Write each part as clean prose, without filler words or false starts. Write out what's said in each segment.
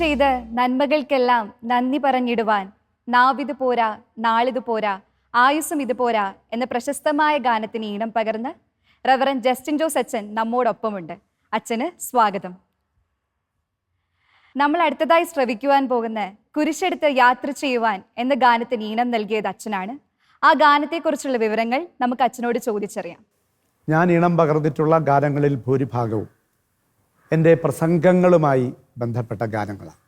ചെയ്ത നന്മകൾക്കെല്ലാം നന്ദി പറഞ്ഞിടുവാൻ നാവിത് പോരാ, നാളിത് പോരാ, ആയുസ്സും ഇത് പോരാ എന്ന പ്രശസ്തമായ ഗാനത്തിന് ഈണം പകർന്ന് റവറന്റ് ജസ്റ്റിൻ ജോസ് അച്ഛൻ നമ്മോടൊപ്പമുണ്ട്. അച്ഛന് സ്വാഗതം. നമ്മൾ അടുത്തതായി ശ്രവിക്കുവാൻ പോകുന്ന കുരിശെടുത്ത് യാത്ര ചെയ്യുവാൻ എന്ന ഗാനത്തിന് ഈണം നൽകിയത് അച്ഛനാണ്. ആ ഗാനത്തെക്കുറിച്ചുള്ള വിവരങ്ങൾ നമുക്ക് അച്ഛനോട് ചോദിച്ചറിയാം. ഞാൻ ഈണം പകർന്നിട്ടുള്ള ഗാനങ്ങളിൽ ഭൂരിഭാഗവും എൻ്റെ പ്രസംഗങ്ങളുമായി ബന്ധപ്പെട്ട ഗാനങ്ങളാണ്.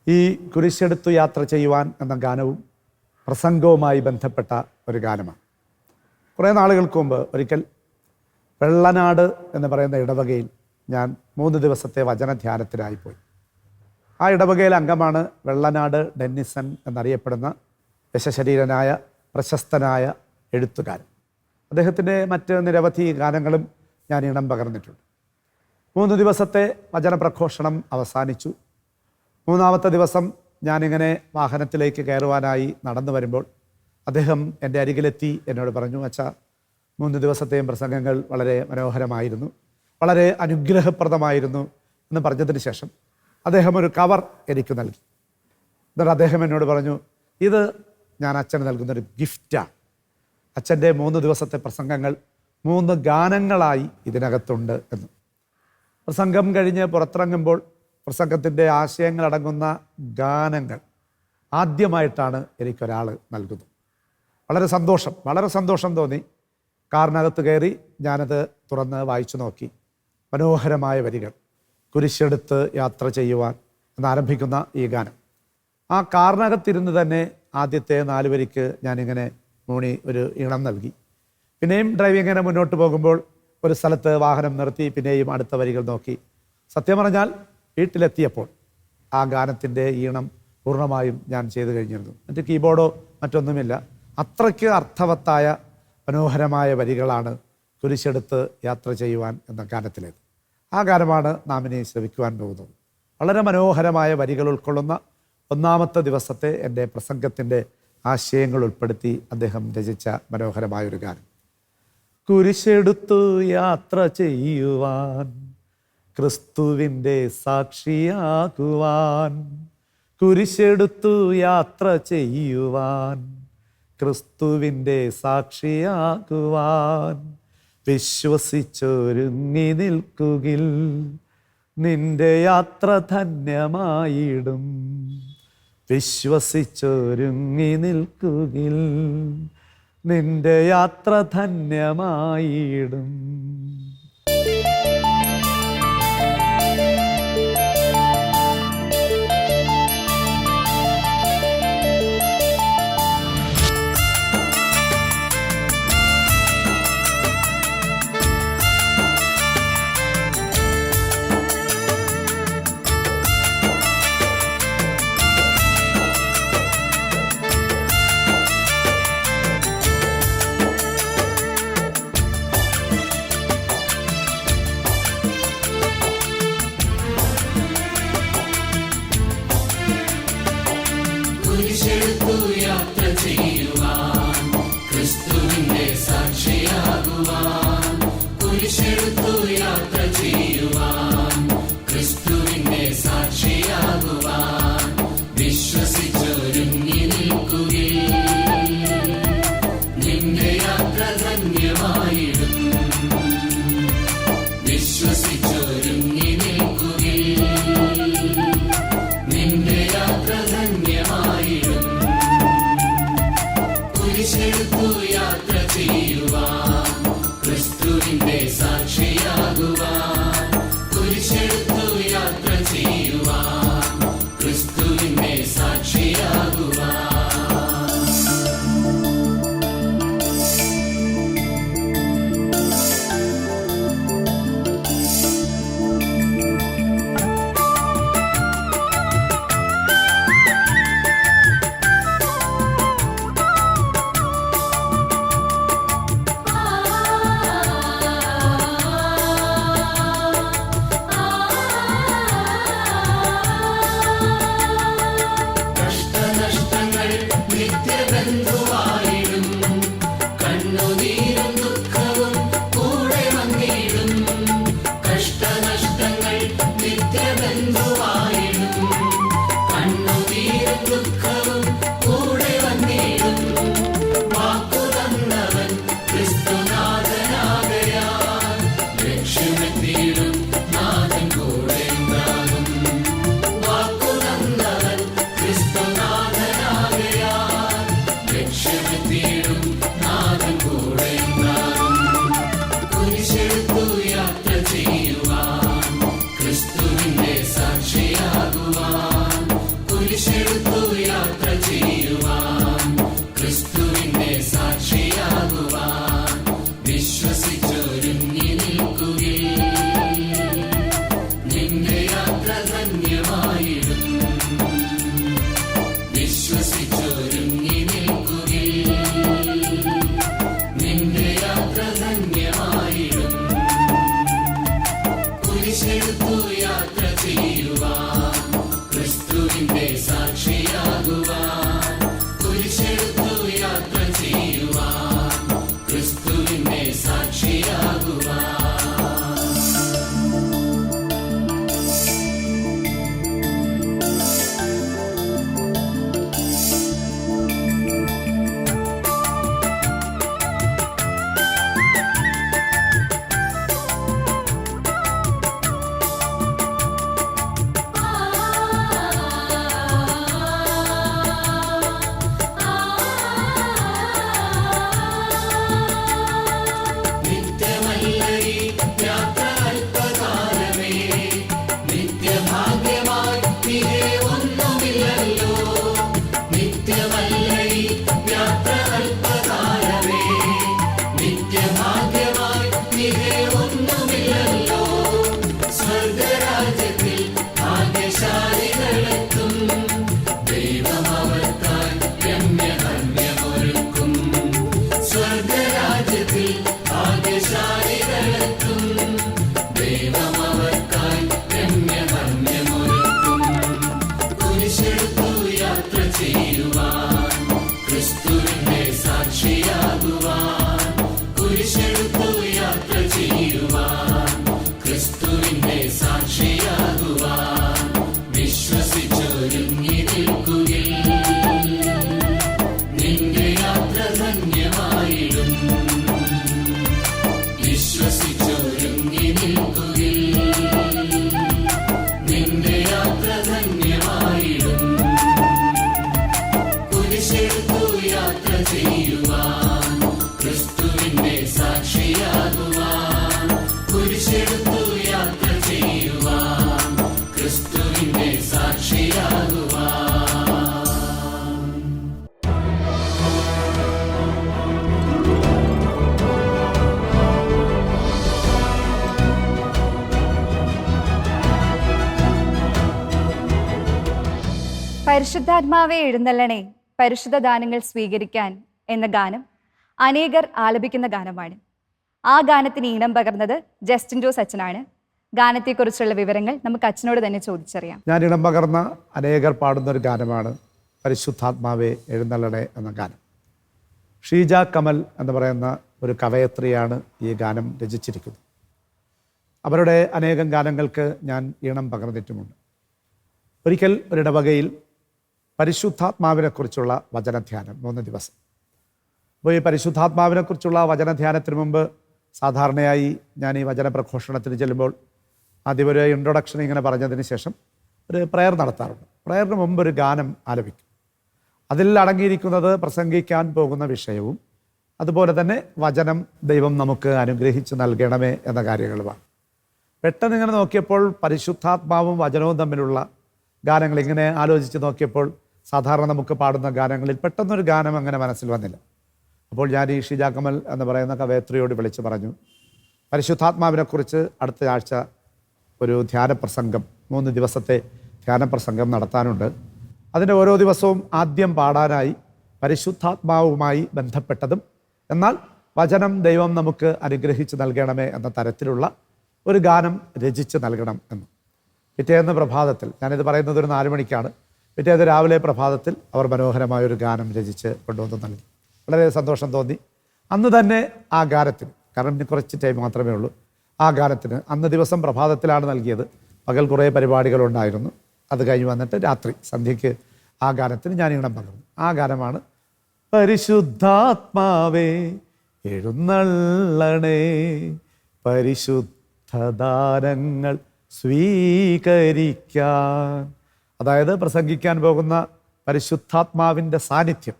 ഈ കുരിശെടുത്തു യാത്ര ചെയ്യുവാൻ എന്ന ഗാനവും പ്രസംഗവുമായി ബന്ധപ്പെട്ട ഒരു ഗാനമാണ്. കുറേ നാളുകൾക്ക് മുമ്പ് ഒരിക്കൽ വെള്ളനാട് എന്ന് പറയുന്ന ഇടവകയിൽ ഞാൻ 3 ദിവസത്തെ വചനധ്യാനത്തിനായിപ്പോയി. ആ ഇടവകയിലെ അംഗമാണ് വെള്ളനാട് ഡെന്നിസൺ എന്നറിയപ്പെടുന്ന യശശരീരനായ പ്രശസ്തനായ എഴുത്തുകാരൻ. അദ്ദേഹത്തിൻ്റെ മറ്റ് നിരവധി ഗാനങ്ങളും ഞാൻ ഈണം പകർന്നിട്ടുണ്ട്. 3 ദിവസത്തെ വചനപ്രഘോഷണം അവസാനിച്ചു. 3-ാമത്തെ ദിവസം ഞാനിങ്ങനെ വാഹനത്തിലേക്ക് കയറുവാനായി നടന്നു വരുമ്പോൾ അദ്ദേഹം എൻ്റെ അരികിലെത്തി എന്നോട് പറഞ്ഞു, അച്ഛാ, 3 ദിവസത്തെയും പ്രസംഗങ്ങൾ വളരെ മനോഹരമായിരുന്നു, വളരെ അനുഗ്രഹപ്രദമായിരുന്നു എന്ന് പറഞ്ഞതിന് ശേഷം അദ്ദേഹം ഒരു കവർ എനിക്ക് നൽകി. എന്നിട്ട് അദ്ദേഹം എന്നോട് പറഞ്ഞു, ഇത് ഞാൻ അച്ഛന് നൽകുന്നൊരു ഗിഫ്റ്റാണ്. അച്ഛൻ്റെ 3 ദിവസത്തെ പ്രസംഗങ്ങൾ 3 ഗാനങ്ങളായി ഇതിനകത്തുണ്ട് എന്ന്. പ്രസംഗം കഴിഞ്ഞ് പുറത്തിറങ്ങുമ്പോൾ പ്രസംഗത്തിൻ്റെ ആശയങ്ങളടങ്ങുന്ന ഗാനങ്ങൾ ആദ്യമായിട്ടാണ് എനിക്കൊരാൾ നൽകുന്നത്. വളരെ സന്തോഷം തോന്നി. കാറിനകത്ത് കയറി ഞാനത് തുറന്ന് വായിച്ചു നോക്കി. മനോഹരമായ വരികൾ, കുരിശെടുത്ത് യാത്ര ചെയ്യുവാൻ എന്നാരംഭിക്കുന്ന ഈ ഗാനം. ആ കാറിനകത്തിരുന്ന് തന്നെ ആദ്യത്തെ 4 വരിക്ക് ഞാനിങ്ങനെ മൂണി ഒരു ഈണം നൽകി. പിന്നെയും ഡ്രൈവിങ്ങിനെ മുന്നോട്ട് പോകുമ്പോൾ ഒരു സ്ഥലത്ത് വാഹനം നിർത്തി പിന്നെയും അടുത്ത വരികൾ നോക്കി. സത്യം പറഞ്ഞാൽ വീട്ടിലെത്തിയപ്പോൾ ആ ഗാനത്തിൻ്റെ ഈണം പൂർണ്ണമായും ഞാൻ ചെയ്തു കഴിഞ്ഞിരുന്നു. മറ്റ് കീബോർഡോ മറ്റൊന്നുമില്ല. അത്രയ്ക്ക് അർത്ഥവത്തായ മനോഹരമായ വരികളാണ് കുരിശെടുത്ത് യാത്ര ചെയ്യുവാൻ എന്ന ഗാനത്തിലേത്. ആ ഗാനമാണ് നാം ഇനി ശ്രവിക്കുവാൻ പോകുന്നത്. വളരെ മനോഹരമായ വരികൾ ഉൾക്കൊള്ളുന്ന 1-ാമത്തെ ദിവസത്തെ എൻ്റെ പ്രസംഗത്തിൻ്റെ ആശയങ്ങൾ ഉൾപ്പെടുത്തി അദ്ദേഹം രചിച്ച മനോഹരമായൊരു ഗാനം. കുരിശെടുത്തു യാത്ര ചെയ്യുവാൻ, ക്രിസ്തുവിൻ്റെ സാക്ഷിയാകുവാൻ. കുരിശെടുത്തു യാത്ര ചെയ്യുവാൻ, ക്രിസ്തുവിൻ്റെ സാക്ഷിയാകുവാൻ. വിശ്വസിച്ചൊരുങ്ങി നിൽക്കുകിൽ നിന്റെ യാത്ര ധന്യമായിടും. വിശ്വസിച്ചൊരുങ്ങി നിൽക്കുകിൽ നിന്റെ യാത്ര ധന്യമായിടും. യാത്ര ധന്യമായിടും. കുരിശെടുത്തു യാത്ര ചെയ്യുവാൻ, ക്രിസ്തുവിന്റെ സാക്ഷിയാകുവാൻ. കുരിശെടുത്തു യാത്ര ചെയ്യുവാൻ, ക്രിസ്തുവിന്റെ സാക്ഷിയാകുവാൻ. പരിശുദ്ധാത്മാവെ എഴുന്നള്ളണേ, പരിശുദ്ധ ദാനങ്ങൾ സ്വീകരിക്കാൻ എന്ന ഗാനം അനേകർ ആലപിക്കുന്ന ഗാനമാണ്. ആ ഗാനത്തിന് ഈണം പകർന്നത് ജസ്റ്റിൻ ജോസ് അച്ഛനാണ്. ഗാനത്തെക്കുറിച്ചുള്ള വിവരങ്ങൾ നമുക്ക് അച്ഛനോട് തന്നെ ചോദിച്ചറിയാം. ഞാൻ ഇണം പകർന്ന അനേകർ പാടുന്നൊരു ഗാനമാണ് പരിശുദ്ധാത്മാവെ എഴുന്നള്ളണേ എന്ന ഗാനം. ഷീജ കമൽ എന്ന് പറയുന്ന ഒരു കവയത്രിയാണ് ഈ ഗാനം രചിച്ചിരിക്കുന്നത്. അവരുടെ അനേകം ഗാനങ്ങൾക്ക് ഞാൻ ഈണം പകർന്നിട്ടുമുണ്ട്. ഒരിക്കൽ ഒരിടവകയിൽ പരിശുദ്ധാത്മാവിനെക്കുറിച്ചുള്ള വചനധ്യാനം 3 ദിവസം. അപ്പോൾ ഈ പരിശുദ്ധാത്മാവിനെക്കുറിച്ചുള്ള വചനധ്യാനത്തിന് മുമ്പ് സാധാരണയായി ഞാൻ ഈ വചന പ്രഘോഷണത്തിന് ചെല്ലുമ്പോൾ ആദ്യം ഒരു ഇൻട്രൊഡക്ഷൻ ഇങ്ങനെ പറഞ്ഞതിന് ശേഷം ഒരു പ്രയർ നടത്താറുണ്ട്. പ്രയറിന് മുമ്പ് ഒരു ഗാനം ആലപിക്കും. അതിൽ അടങ്ങിയിരിക്കുന്നത് പ്രസംഗിക്കാൻ പോകുന്ന വിഷയവും അതുപോലെ തന്നെ വചനം ദൈവം നമുക്ക് അനുഗ്രഹിച്ച് നൽകണമേ എന്ന കാര്യങ്ങളുമാണ്. പെട്ടെന്ന് ഇങ്ങനെ നോക്കിയപ്പോൾ പരിശുദ്ധാത്മാവും വചനവും തമ്മിലുള്ള ഗാനങ്ങൾ ഇങ്ങനെ ആലോചിച്ച് നോക്കിയപ്പോൾ സാധാരണ നമുക്ക് പാടുന്ന ഗാനങ്ങളിൽ പെട്ടെന്നൊരു ഗാനം അങ്ങനെ മനസ്സിൽ വന്നില്ല. അപ്പോൾ ഞാൻ ഈ ഷീജ കമൽ എന്ന് പറയുന്ന കവയത്രിയോട് വിളിച്ച് പറഞ്ഞു, പരിശുദ്ധാത്മാവിനെക്കുറിച്ച് അടുത്ത ആഴ്ച ഒരു ധ്യാനപ്രസംഗം 3 ദിവസത്തെ ധ്യാനപ്രസംഗം നടത്താനുണ്ട്. അതിൻ്റെ ഓരോ ദിവസവും ആദ്യം പാടാനായി പരിശുദ്ധാത്മാവുമായി ബന്ധപ്പെട്ടതും എന്നാൽ വചനം ദൈവം നമുക്ക് അനുഗ്രഹിച്ച് നൽകണമേ എന്ന തരത്തിലുള്ള ഒരു ഗാനം രചിച്ച് നൽകണം എന്ന്. പിറ്റേന്ന് പ്രഭാതത്തിൽ, ഞാനിത് പറയുന്നത് ഒരു 4 മണിക്കാണ്, പിറ്റേന്ന് രാവിലെ പ്രഭാതത്തിൽ അവർ മനോഹരമായൊരു ഗാനം രചിച്ച് കൊണ്ടുവന്ന് നൽകി. വളരെ സന്തോഷം തോന്നി. അന്ന് തന്നെ ആ ഗാനത്തിന്, കാരണം ഇനി കുറച്ച് ടൈം മാത്രമേ ഉള്ളൂ, ആ ഗാനത്തിന് അന്ന് ദിവസം പ്രഭാതത്തിലാണ് നൽകിയത്. പകൽ കുറേ പരിപാടികളുണ്ടായിരുന്നു. അത് കഴിഞ്ഞ് വന്നിട്ട് രാത്രി സന്ധ്യയ്ക്ക് ആ ഗാനത്തിന് ഞാൻ ഈണം പകർന്നു. ആ ഗാനമാണ് പരിശുദ്ധാത്മാവേ എഴുന്നള്ളണേ, പരിശുദ്ധദാനങ്ങൾ സ്വീകരിക്കാൻ. അതായത് പ്രസംഗിക്കാൻ പോകുന്ന പരിശുദ്ധാത്മാവിൻ്റെ സാന്നിധ്യം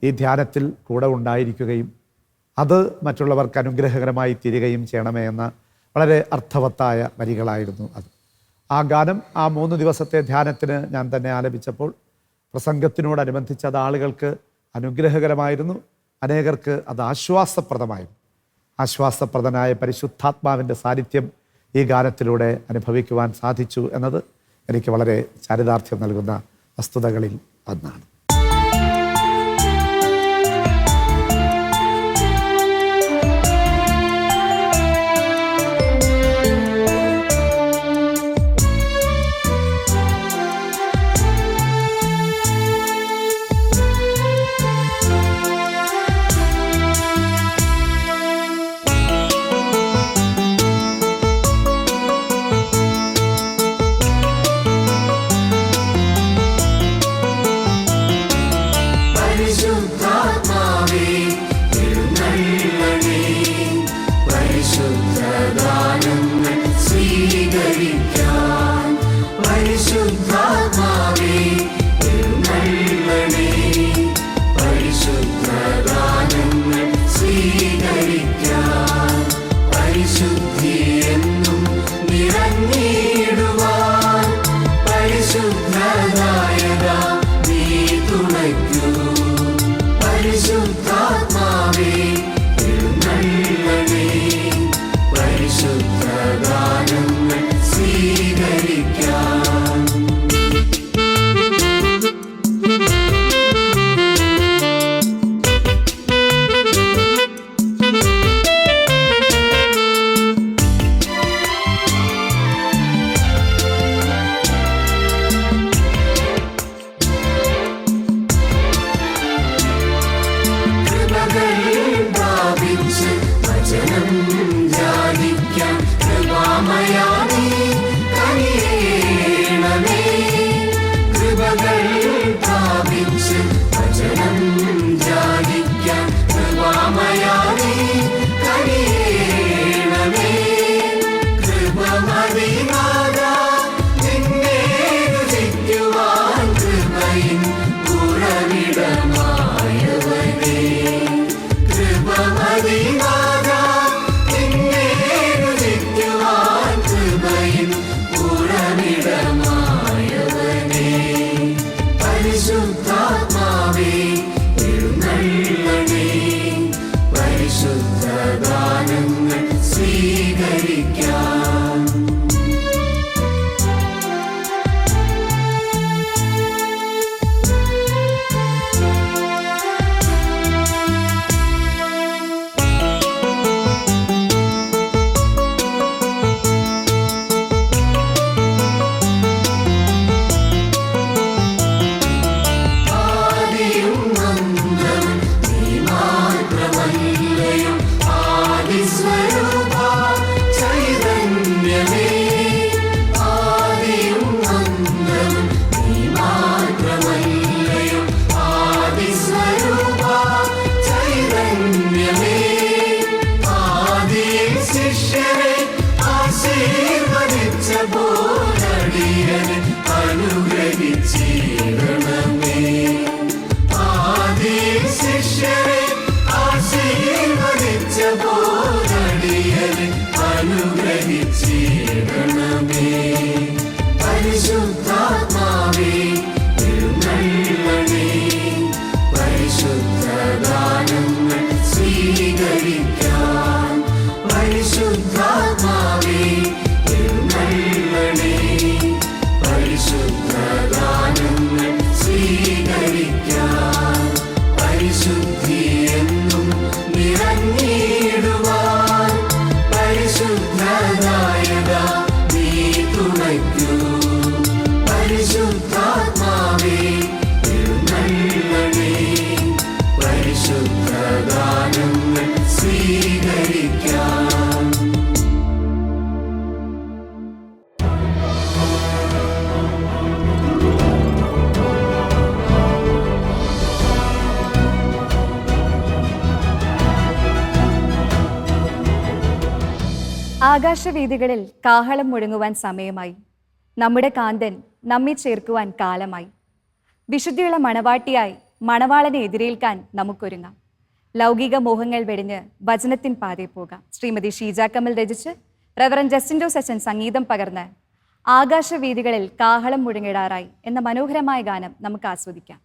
ഈ ധ്യാനത്തിൽ കൂടെ ഉണ്ടായിരിക്കുകയും അത് മറ്റുള്ളവർക്ക് അനുഗ്രഹകരമായി തീരുകയും ചെയ്യണമേ എന്ന വളരെ അർത്ഥവത്തായ വരികളായിരുന്നു അത്. ആ ഗാനം ആ 3 ദിവസത്തെ ധ്യാനത്തിന് ഞാൻ തന്നെ ആലപിച്ചപ്പോൾ പ്രസംഗത്തിനോടനുബന്ധിച്ച് അത് ആളുകൾക്ക് അനുഗ്രഹകരമായിരുന്നു, അനേകർക്ക് അത് ആശ്വാസപ്രദമായിരുന്നു. ആശ്വാസപ്രദനായ പരിശുദ്ധാത്മാവിൻ്റെ സാന്നിധ്യം ഈ ഗാനത്തിലൂടെ അനുഭവിക്കുവാൻ സാധിച്ചു എന്നത് എനിക്ക് വളരെ ചാരിതാർത്ഥ്യം നൽകുന്ന വസ്തുതകളിൽ ഒന്നാണ്. സ്വീകരിക്കാം. ആകാശവീഥികളിൽ കാഹളം മുഴങ്ങുവാൻ സമയമായി. നമ്മുടെ കാന്തൻ നമ്മെ ചേർക്കുവാൻ കാലമായി. വിശുദ്ധിയുള്ള മണവാട്ടിയായി മണവാളനെ എതിരേൽക്കാൻ നമുക്കൊരുങ്ങാം. ലൗകിക മോഹങ്ങൾ വെടിഞ്ഞ് വചനത്തിൻ പാതയിൽ പോകാം. ശ്രീമതി ഷീജ കമൽ രചിച്ച് റവറൻ ജസ്റ്റിൻ ജോസ് അച്ഛൻ സംഗീതം പകർന്ന് ആകാശവീഥികളിൽ കാഹളം മുഴങ്ങിടാറായി എന്ന മനോഹരമായ ഗാനം നമുക്ക് ആസ്വദിക്കാം.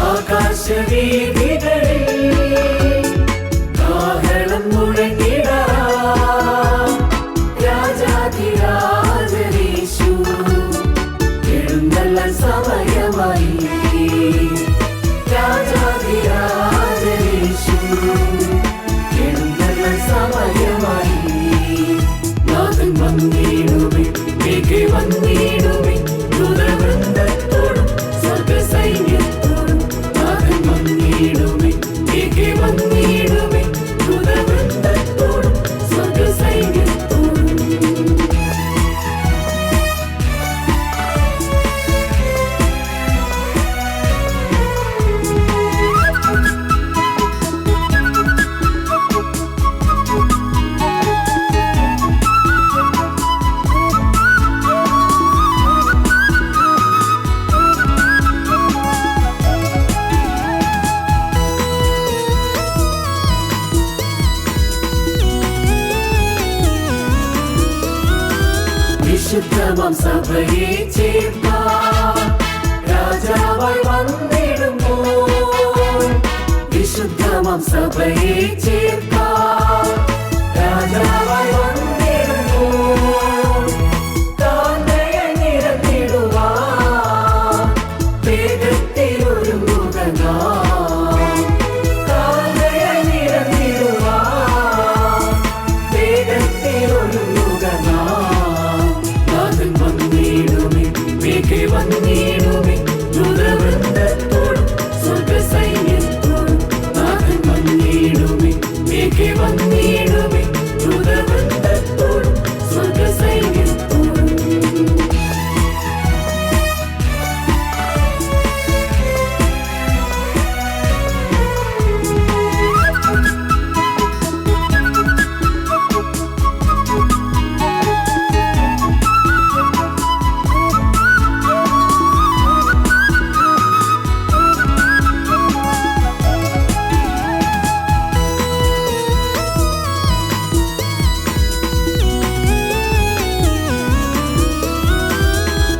ആകാശവീഥികളിൽ കാഹളം മുഴങ്ങിടാം. രാജാധിരാജനീശു എഴുന്നള്ളാൻ സമയമായി. രാജാധിരാജനീശു എഴുന്നള്ളാൻ സമയമായി. നാഥൻ വന്നിടുമേ, മേഘേ വന്നിടുമേ, ദൂതവൃന്ദത്തോടും സ്വർഗ്ഗസൈന്യത്തോടും. നാഥൻ വന്നിടുമേ, മേഘേ വന്നിടുമേ, ദൂതവൃന്ദത്തോടും സ്വർഗ്ഗസൈന്യത്തോടും. വിശുദ്ധമാം സഭയെ ചേർക്കാം, രാജാവായി വന്നിടുമ്പോൾ. വിശുദ്ധമാം സഭയെ ചേർക്കാം, രാജാവായി വന്നിടുമ്പോൾ. കാന്തയെ നിരന്നിടുവാൻ വേഗത്തിലൊരുങ്ങുക നാം. കാന്തയെ നിരന്നിടുവാൻ വേഗത്തിലൊരുങ്ങുക നാം. നാഥൻ വന്നിടുമേ, മേഘേ വന്നിടുമേ, ദൂതവൃന്ദത്തോടും സ്വർഗ്ഗസൈന്യത്തോടും. നാഥൻ വന്നിടുമേ, മേഘേ വന്നിടുമേ, ദൂതവൃന്ദത്തോടും സ്വർഗ്ഗസൈന്യത്തോടും.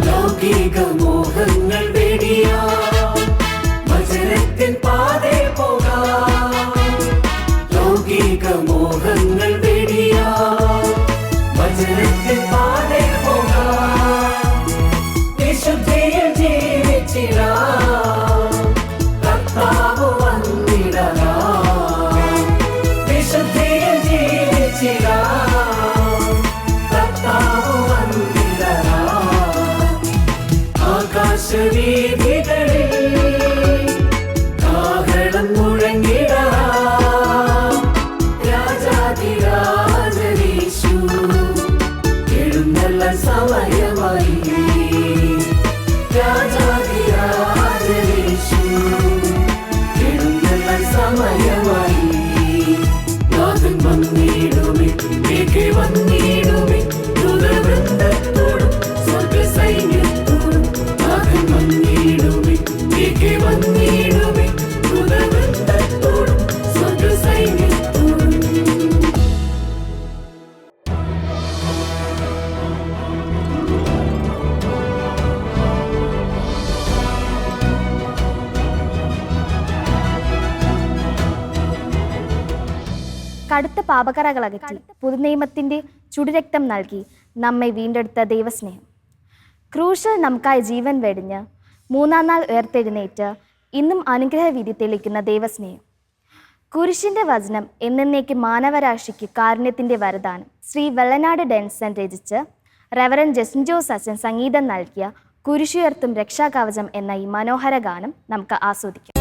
ലൗകിക മോഹങ്ങൾ വെടിയാം, വചനത്തിൻ പാതയിൽ പോകാം. ലൗകിക മോഹങ്ങൾ വെടിയാം, വചനത്തിൻ പാതയിൽ പോകാം. വിശുദ്ധിയിൽ ജീവിച്ചിടാം, കർത്താവ് വന്നിടലാം. വിശുദ്ധിയിൽ ജീവിച്ചിടാം, കർത്താവ് വന്നിടലാം. ആകാശവീഥികളിൽ കാഹളം മുഴങ്ങിടാം. രാജാധിരാജനീശു എഴുന്നള്ളാൻ സമയമായി. രാജാധിരാജനീശു എഴുന്നള്ളാൻ സമയമായി. നാഥൻ വന്നിടുമേ, മേഘേ വന്നിടുമേ, ദൂതവൃന്ദത്തോടും സ്വർഗ്ഗസൈന്യത്തോടും. നാഥൻ വന്നിടുമേ, മേഘേ വന്നിടുമേ, ദൂതവൃന്ദത്തോടും സ്വർഗ്ഗസൈന്യത്തോടും. കടുത്ത പാപകറകളകറ്റി പുതുനിയമത്തിന്റെ ചുടുരക്തം നൽകി നമ്മെ വീണ്ടെടുത്ത ദൈവസ്നേഹം. ക്രൂശിൽ നമുക്കായി ജീവൻ വെടിഞ്ഞ് 3-ാം നാൾ ഉയർത്തെഴുന്നേറ്റ് ഇന്നും അനുഗ്രഹവിധി തെളിക്കുന്ന ദൈവസ്നേഹം. കുരിശിൻ്റെ വചനം എന്നേക്ക് മാനവരാശിക്ക് കാരുണ്യത്തിൻ്റെ വരദാനം. ശ്രീ വെള്ളനാട് ഡെൻസൺ രചിച്ച് റെവറൻ ജസ്റ്റിൻ ജോസ് അച്ഛൻ സംഗീതം നൽകിയ കുരിശുയർത്തും രക്ഷാകവചം എന്ന ഈ മനോഹര ഗാനം നമുക്ക് ആസ്വദിക്കാം.